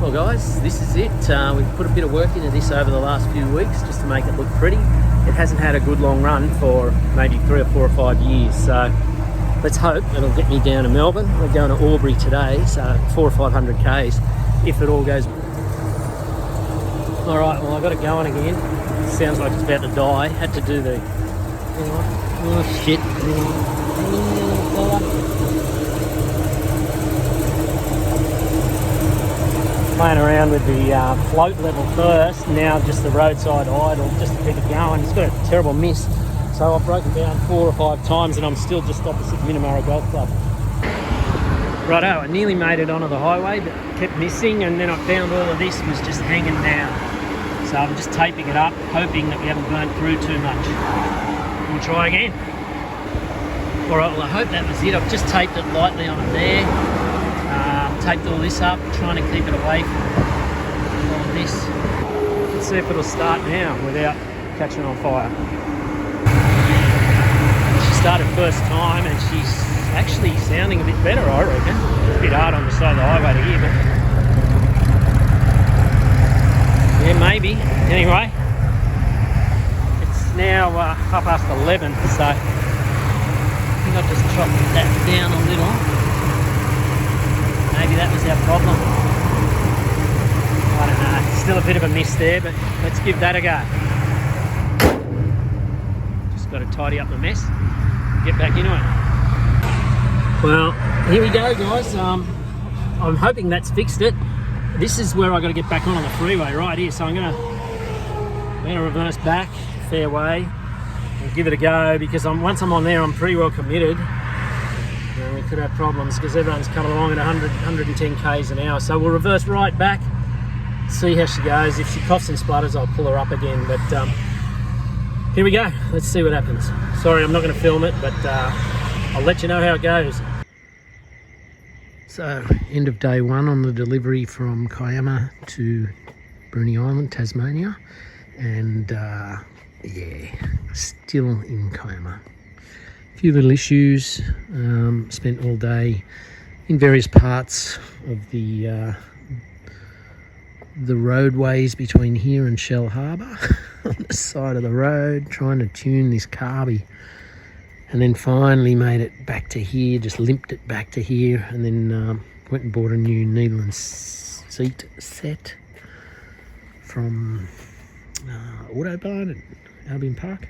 Well guys, this is it. We've put a bit of work into this over the last few weeks just to make it look pretty. It hasn't had a good long run for maybe 3 or 4 or 5 years, so let's hope it'll get me down to Melbourne. We're going to Albury today, so 400 or 500 k's if it all goes. Alright, well I've got it going again. Sounds like it's about to die. Had to do the... Oh shit. Playing around with the float level first, now just the roadside idle just to keep it going. It's got a terrible miss, so I've broken down 4 or 5 times and I'm still just opposite Minamara Golf Club. Righto, I nearly made it onto the highway but kept missing, and then I found all of this was just hanging down. So I'm just taping it up, hoping that we haven't burnt through too much. We'll try again. Alright, well I hope that was it. I've just taped it lightly onto there. Taped all this up, trying to keep it away from all of this. Let's see if it'll start now without catching on fire. She started first time and she's actually sounding a bit better, I reckon. It's a bit hard on the side of the highway to hear, but yeah, maybe. Anyway, it's now 11:30, so I think I've just chopped that down a little. Maybe that was our problem. I don't know. Still a bit of a miss there, but let's give that a go. Just got to tidy up the mess and get back into it. Well, here we go, guys. I'm hoping that's fixed it. This is where I got to get back on the freeway right here. So I'm gonna reverse back a fair way and give it a go, because once I'm on there, I'm pretty well committed. We could have problems because everyone's coming along at 110 k's an hour. So we'll reverse right back, see how she goes. If she coughs and splutters, I'll pull her up again. But here we go. Let's see what happens. Sorry, I'm not going to film it, but I'll let you know how it goes. So, end of day 1 on the delivery from Kiama to Bruny Island, Tasmania. And yeah, still in Kiama. Few little issues. Spent all day in various parts of the roadways between here and Shell Harbour on the side of the road, trying to tune this carby, and then finally made it back to here, just limped it back to here, and then went and bought a new needle and seat set from Autobahn at Albion Park.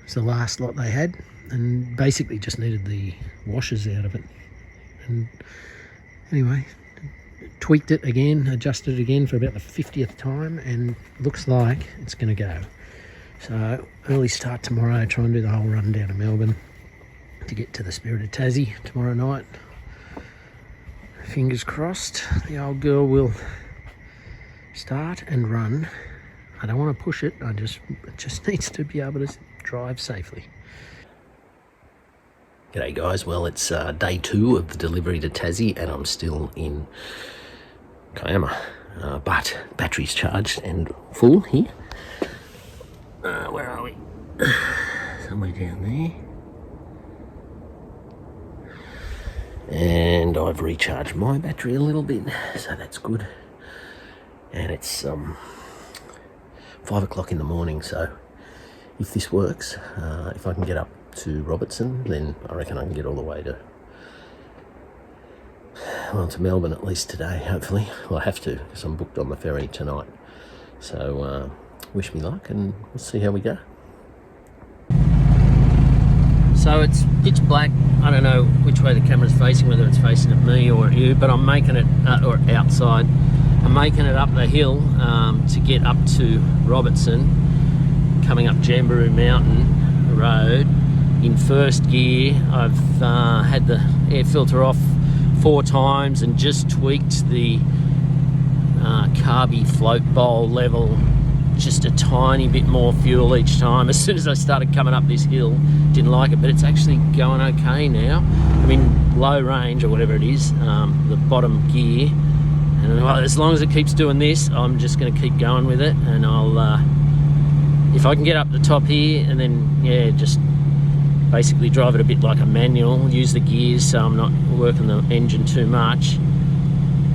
It's the last lot they had, and basically just needed the washers out of it. And anyway, tweaked it again, adjusted it again for about the 50th time, and looks like it's going to go. So early start tomorrow, try and do the whole run down to Melbourne to get to the Spirit of Tassie tomorrow night. Fingers crossed the old girl will start and run. I don't want to push it, it just needs to be able to drive safely. G'day guys, well it's day 2 of the delivery to Tassie and I'm still in Kiama, but battery's charged and full here. Where are we? Somewhere down there. And I've recharged my battery a little bit, so that's good. And it's 5 o'clock in the morning, so if this works, if I can get up to Robertson, then I reckon I can get all the way to Melbourne at least today, hopefully. Well, I have to, because I'm booked on the ferry tonight. So wish me luck and we'll see how we go. So it's pitch black. I don't know which way the camera's facing, whether it's facing at me or at you, but I'm making it, or outside, I'm making it up the hill to get up to Robertson, coming up Jamberoo Mountain Road in first gear. I've had the air filter off 4 times and just tweaked the carby float bowl level just a tiny bit more fuel each time. As soon as I started coming up this hill, didn't like it, but it's actually going okay now. I'm in low range or whatever it is, the bottom gear, and as long as it keeps doing this, I'm just going to keep going with it, and I'll if I can get up the top here and then yeah, just basically drive it a bit like a manual, use the gears so I'm not working the engine too much,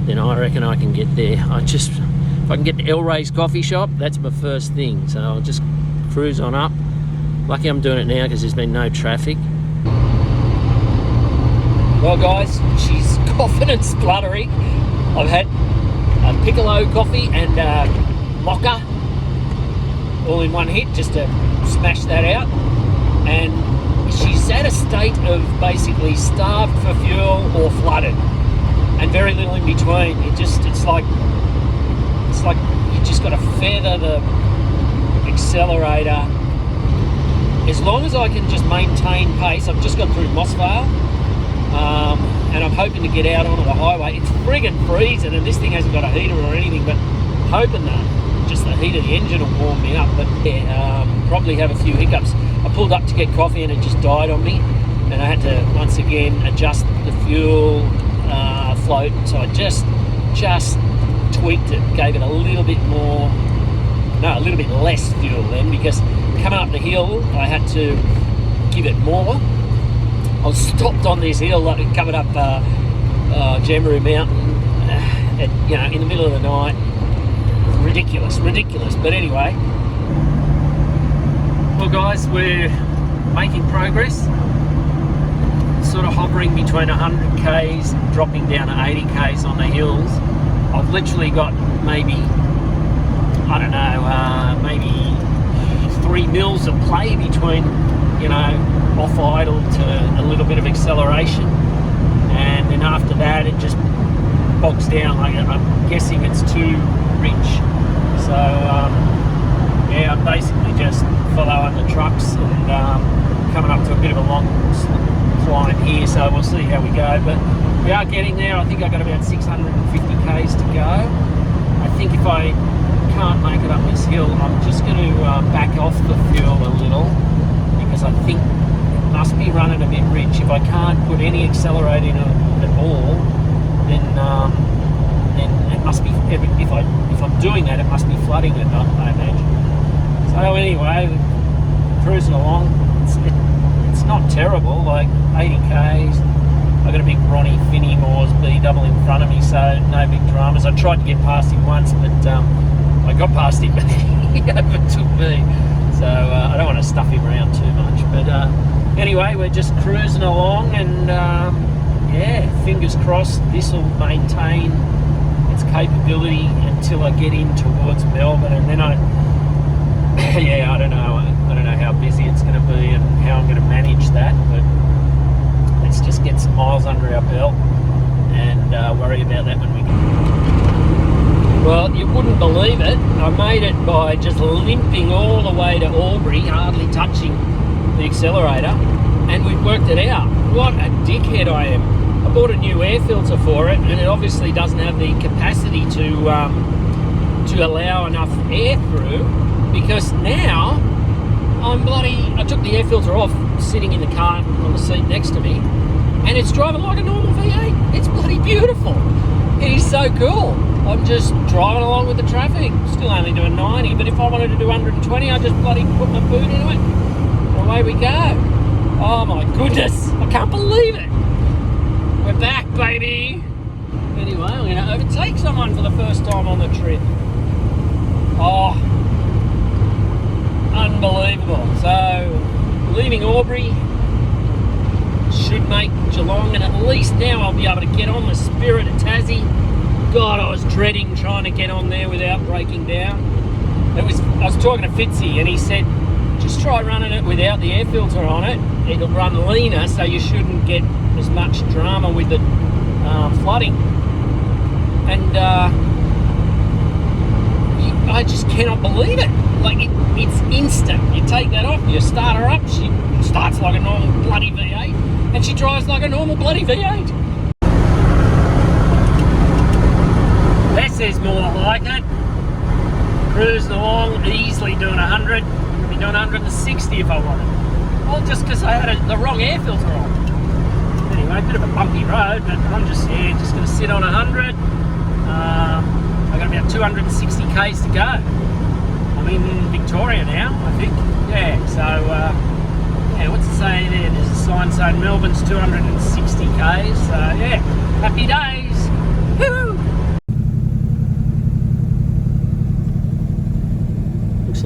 then I reckon I can get there. If I can get to El Rey's coffee shop, that's my first thing. So I'll just cruise on up. Lucky I'm doing it now because there's been no traffic. Well guys, she's coughing and spluttering. I've had a piccolo coffee and mocha all in one hit just to smash that out. And she's at a state of basically starved for fuel or flooded, and very little in between. It's like you just got to feather the accelerator. As long as I can just maintain pace. I've just got through Mossvale, and I'm hoping to get out onto the highway. It's friggin' freezing, and this thing hasn't got a heater or anything, but I'm hoping that just the heat of the engine will warm me up. But yeah, probably have a few hiccups. I pulled up to get coffee and it just died on me, and I had to once again adjust the fuel float. So I just tweaked it, gave it a little bit less fuel then, because coming up the hill I had to give it more. I was stopped on this hill coming up Jamberoo Mountain in the middle of the night. Ridiculous. But anyway, well guys, we're making progress, sort of hovering between 100 k's, dropping down to 80 k's on the hills. I've literally got maybe 3 mils of play between, off idle to a little bit of acceleration, and then after that it just bogs down. I'm guessing it's too rich. So yeah, I'm basically just following the trucks and coming up to a bit of a long climb here, so we'll see how we go. But we are getting there. I think I've got about 650 k's to go. I think if I can't make it up this hill, I'm just going to back off the fuel a little, because I think it must be running a bit rich. If I can't put any accelerating at all, then it must be, if I'm doing that, it must be flooding it, I imagine. So anyway, cruising along. It's not terrible, like 80 k's. I've got a big Ronnie Finney Moores B double in front of me, so no big dramas. I tried to get past him once, but I got past him, but he overtook me. So I don't want to stuff him around too much. But anyway, we're just cruising along, and yeah, fingers crossed this will maintain its capability until I get in towards Melbourne, and then I don't know how busy it's going to be and how I'm going to manage that, but let's just get some miles under our belt and worry about that when we get. Well, you wouldn't believe it, I made it by just limping all the way to Albury, hardly touching the accelerator, and we've worked it out. What a dickhead I am. I bought a new air filter for it, and it obviously doesn't have the capacity to allow enough air through, because now I took the air filter off sitting in the car on the seat next to me, and it's driving like a normal V8. It's bloody beautiful. It is so cool. I'm just driving along with the traffic, still only doing 90, but if I wanted to do 120, I just bloody put my boot into it, and away we go. Oh my goodness, I can't believe it. We're back, baby. Anyway, I'm going to overtake someone for the first time on the trip. Oh, unbelievable. So, leaving Albury should make Geelong, and at least now I'll be able to get on the Spirit at Tassie. God, I was dreading trying to get on there without breaking down. I was talking to Fitzy, and he said, just try running it without the air filter on it. It'll run leaner, so you shouldn't get as much drama with the flooding. And I just cannot believe it. Like, it's instant. You take that off, you start her up, she starts like a normal bloody V8, and she drives like a normal bloody V8. This is more like it. Cruising along, easily doing 100. Could be doing 160 if I wanted. Well, just because I had the wrong air filter on. Anyway, a bit of a bumpy road, but I'm just going to sit on 100. I've got about 260 k's to go. I'm in Victoria now, I think. Yeah, so, yeah, what's it saying there? There's a sign saying Melbourne's 260 k's, so yeah, happy days. Woo!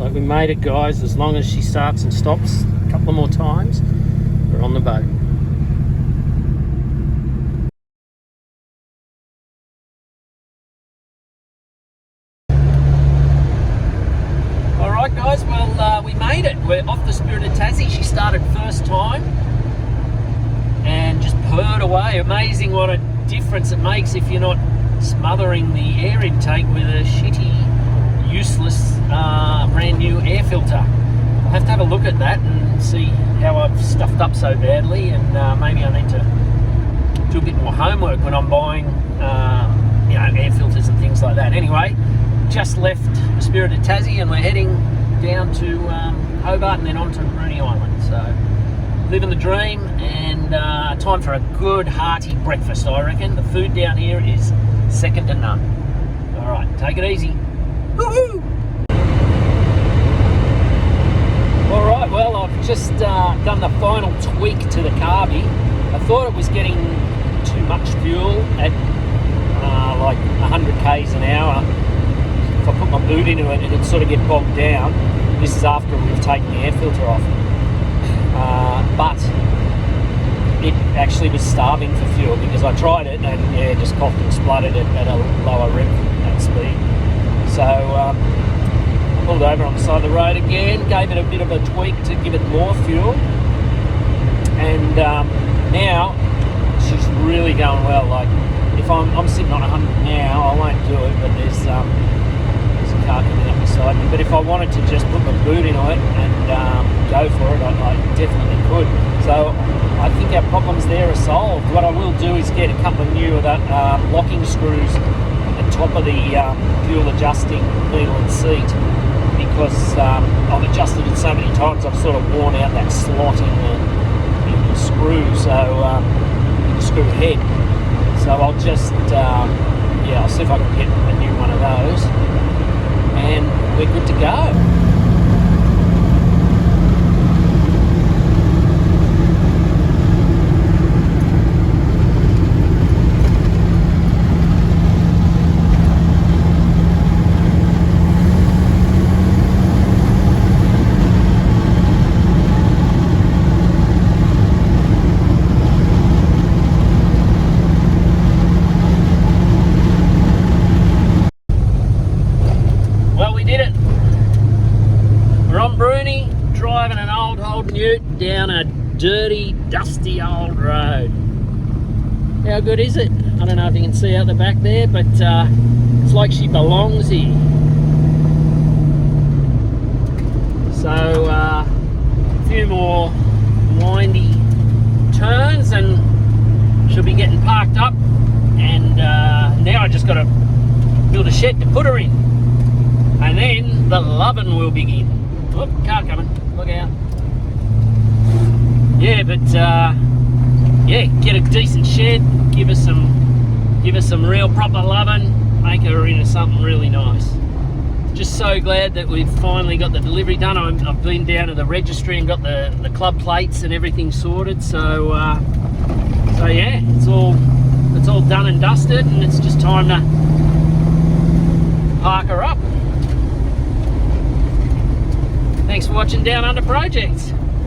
So we made it, guys. As long as she starts and stops a couple of more times, we're on the boat. Alright guys, well we made it. We're off the Spirit of Tassie. She started first time and just purred away. Amazing what a difference it makes if you're not smothering the air intake with a shitty, useless, brand new air filter. I'll have to have a look at that and see how I've stuffed up so badly, and maybe I need to do a bit more homework when I'm buying you know, air filters and things like that. Anyway, just left the Spirit of Tassie and we're heading down to Hobart and then on to Bruny Island. So living the dream, and time for a good hearty breakfast, I reckon. The food down here is second to none. All right, take it easy. Woohoo! All right, well, I've just done the final tweak to the carby. I thought it was getting too much fuel at like 100 k's an hour. If I put my boot into it, it'd sort of get bogged down. This is after we've taken the air filter off. But it actually was starving for fuel because I tried it and yeah, just coughed and spluttered it at a lower rev at speed. So pulled over on the side of the road again, gave it a bit of a tweak to give it more fuel, and now she's really going well. Like if I'm sitting on 100 now, I won't do it, but there's a car coming up beside me. But if I wanted to just put my boot into it and go for it, I definitely could. So I think our problems there are solved. What I will do is get a couple of new locking screws at the top of the fuel adjusting wheel and seat, because I've adjusted it so many times I've sort of worn out that slot in the screw, so the screw head. So I'll just yeah, I'll see if I can get a new one of those, and we're good to go. Driving an old Holden ute down a dirty, dusty old road. How good is it? I don't know if you can see out the back there, but it's like she belongs here. So a few more windy turns and she'll be getting parked up, and now I just got to build a shed to put her in, and then the loving will begin. Whoop, car coming, look out. Yeah, but yeah, get a decent shed, give us some real proper loving, make her into something really nice. Just so glad that we've finally got the delivery done. I've been down to the registry and got the club plates and everything sorted, so so yeah, it's all done and dusted, and it's just time to park her up. Thanks for watching Down Under Projects.